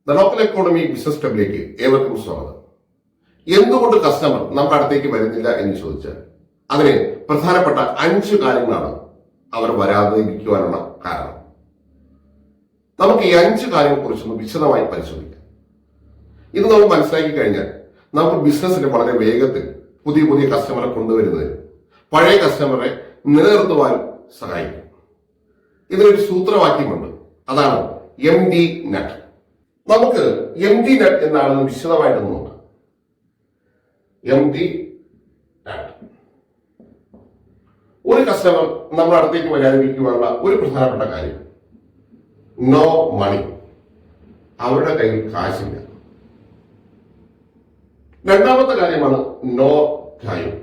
The local economy business ക്ലബിലേക്ക് ഏവർക്കും സ്വാഗതം. എന്തുകൊണ്ട് കസ്റ്റമർ നമ്മുടെ അടുത്തേക്ക് വരുന്നില്ല എന്ന് ചോദിച്ചാൽ അതിന് പ്രധാനപ്പെട്ട 5 കാര്യങ്ങളാണ് അവർ വരാതിരിക്കുവാനുള്ള കാരണം. നമുക്ക് ഈ 5 കാര്യങ്ങളെ കുറിച്ചൊന്ന് വിശദമായി പരിശോധിക്കാം. ഇത് നമുക്ക് മനസ്സിലാക്കി കഴിഞ്ഞാൽ നമുക്ക് ബിസിനസ്സിന് വളരെ വേഗത്തിൽ പുതിയ പുതിയ കസ്റ്റമറെ കൊണ്ടുവരുന്നതിന് പഴയ കസ്റ്റമറെ നിലനിർത്തുവാൻ സഹായിക്കും. ഇതിനൊരു സൂത്രവാക്യമുണ്ട്, അതാണ് MD നട്ട്. നമുക്ക് MD നട്ട് എന്താണെന്ന് വിശദമായിട്ട് നോക്കാം. MD നട്ട് ഒരു കസ്റ്റമർ നമ്മുടെ അടുത്തേക്ക് വരാതിരിക്കുവാനുള്ള ഒരു പ്രധാനപ്പെട്ട കാര്യം നോ മണി, അവരുടെ കയ്യിൽ കാശില്ല. രണ്ടാമത്തെ കാര്യമാണ് നോ ടൈം,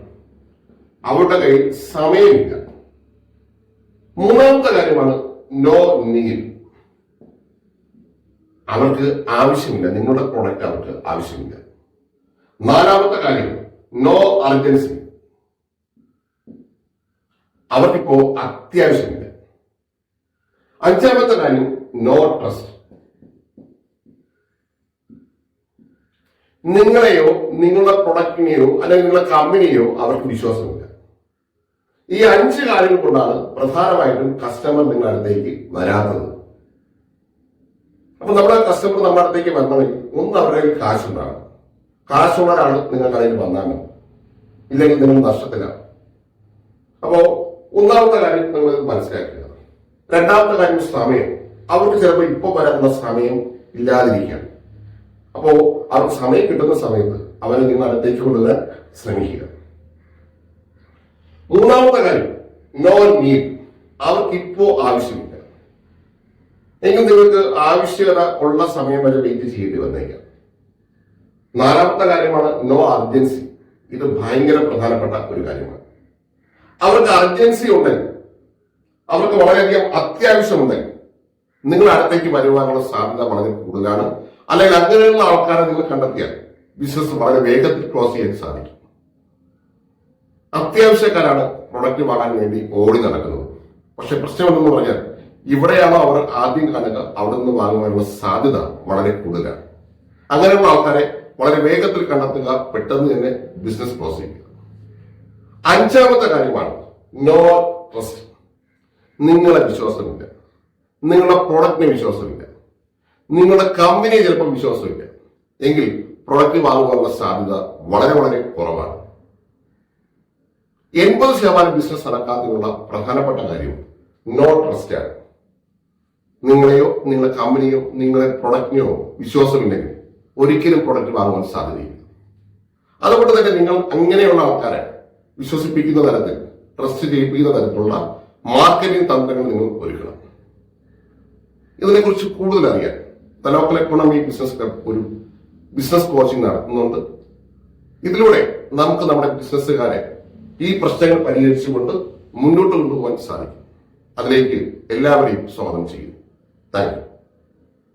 അവരുടെ കയ്യിൽ സമയമില്ല. മൂന്നാമത്തെ കാര്യമാണ് നോ നീഡ്, അവർക്ക് ആവശ്യമില്ല, നിങ്ങളുടെ പ്രോഡക്റ്റ് അവർക്ക് ആവശ്യമില്ല. നാലാമത്തെ കാര്യം നോ അർജൻസി, അവർക്കിപ്പോ അത്യാവശ്യമില്ല. അഞ്ചാമത്തെ കാര്യം നോ ട്രസ്റ്റ്, നിങ്ങളെയോ നിങ്ങളുടെ പ്രൊഡക്റ്റിനെയോ അല്ലെങ്കിൽ നിങ്ങളുടെ കമ്പനിയോ അവർക്ക് വിശ്വാസമില്ല. ഈ 5 കാര്യങ്ങൾ കൊണ്ടാണ് പ്രധാനമായിട്ടും കസ്റ്റമർ നിങ്ങളുടെ അടുത്തേക്ക് വരാത്തത്. അപ്പൊ നമ്മുടെ കസ്റ്റമർ നമ്മുടെ അടുത്തേക്ക് വരണമെങ്കിൽ ഒന്ന് അവരുടെ കയ്യിൽ കാശുണ്ടാകണം. കാശുള്ളവരാണ് നിങ്ങൾ കടയിൽ വന്നാൽ മതി, ഇല്ലെങ്കിൽ നിങ്ങൾ നഷ്ടത്തിലാണ്. അപ്പോ ഒന്നാമത്തെ കാര്യം നിങ്ങൾ മനസ്സിലാക്കുക. രണ്ടാമത്തെ കാര്യം സമയം, അവർക്ക് ചിലപ്പോൾ ഇപ്പൊ വരാനുള്ള സമയം ഇല്ലാതിരിക്കാം. അപ്പോ അവർക്ക് സമയം കിട്ടുന്ന സമയത്ത് അവരെ നിങ്ങൾ അടുത്തേക്ക് കൊണ്ടുവരാൻ ശ്രമിക്കുക. മൂന്നാമത്തെ കാര്യം നോ നീഡ്, അവർക്കിപ്പോ ആവശ്യമില്ല, എങ്കിൽ നിങ്ങൾക്ക് ആവശ്യകത ഉള്ള സമയം വരെ വെയിറ്റ് ചെയ്യേണ്ടി വന്നേക്കാം. നാലാമത്തെ കാര്യമാണ് നോ അർജൻസി, ഇത് ഭയങ്കര പ്രധാനപ്പെട്ട ഒരു കാര്യമാണ്. അവർക്ക് അർജൻസി ഉണ്ടെങ്കിൽ, അവർക്ക് വളരെയധികം അത്യാവശ്യമുണ്ടെങ്കിൽ നിങ്ങൾ അടുത്തേക്ക് വരുവാനുള്ള സാധ്യത വളരെ കൂടുതലാണ്. അല്ലെങ്കിൽ അങ്ങനെയുള്ള ആൾക്കാരെ നിങ്ങൾ കണ്ടെത്തിയാൽ ബിസിനസ് വളരെ വേഗത്തിൽ ക്ലോസ് ചെയ്യാൻ സാധിക്കും. അത്യാവശ്യക്കാരാണ് പ്രൊഡക്റ്റ് വാങ്ങാൻ വേണ്ടി ഓടി നടക്കുന്നത്. പക്ഷെ പ്രശ്നം എന്തെന്ന് പറഞ്ഞാൽ ഇവിടെയാണോ അവർ ആദ്യം കാണുക, അവിടെ നിന്ന് വാങ്ങുവാനുള്ള സാധ്യത വളരെ കൂടുതലാണ്. അങ്ങനെയുള്ള ആൾക്കാരെ വളരെ വേഗത്തിൽ കണ്ടെത്തുക, പെട്ടെന്ന് തന്നെ ബിസിനസ് ക്ലോസ് ചെയ്യുക. അഞ്ചാമത്തെ കാര്യമാണ് നോ ട്രസ്റ്റ്, നിങ്ങളെ വിശ്വാസമില്ല, നിങ്ങളുടെ പ്രൊഡക്റ്റിനെ വിശ്വാസമില്ല, നിങ്ങളുടെ കമ്പനിയെ ചിലപ്പോൾ വിശ്വാസമില്ല, എങ്കിൽ പ്രൊഡക്റ്റ് വാങ്ങുവാനുള്ള സാധ്യത വളരെ വളരെ കുറവാണ്. 80% ബിസിനസ് നടക്കാത്തതിനുള്ള പ്രധാനപ്പെട്ട കാര്യം നോ ട്രസ്റ്റ് ആണ്. നിങ്ങളെയോ നിങ്ങളുടെ കമ്പനിയോ നിങ്ങളുടെ പ്രൊഡക്റ്റിനെയോ വിശ്വാസമില്ലെങ്കിൽ ഒരിക്കലും പ്രൊഡക്റ്റ് വാങ്ങുവാൻ സാധ്യതയില്ല. അതുകൊണ്ട് തന്നെ നിങ്ങൾ അങ്ങനെയുള്ള ആൾക്കാരെ വിശ്വസിപ്പിക്കുന്ന തരത്തിൽ, ട്രസ്റ്റ് ചെയ്യിപ്പിക്കുന്ന തരത്തിലുള്ള മാർക്കറ്റിംഗ് തന്ത്രങ്ങൾ നിങ്ങൾ ഒരുക്കണം. ഇതിനെക്കുറിച്ച് കൂടുതൽ അറിയാൻ the local economy business club ഒരു ബിസിനസ് കോച്ചിങ് നടത്തുന്നുണ്ട്. ഇതിലൂടെ നമുക്ക് നമ്മുടെ ബിസിനസ്സുകാരെ ഈ പ്രശ്നങ്ങൾ പരിഹരിച്ചുകൊണ്ട് മുന്നോട്ട് കൊണ്ടുപോകാൻ സാധിക്കും. അതിലേക്ക് എല്ലാവരെയും സ്വാഗതം ചെയ്യുന്നു. Thank you.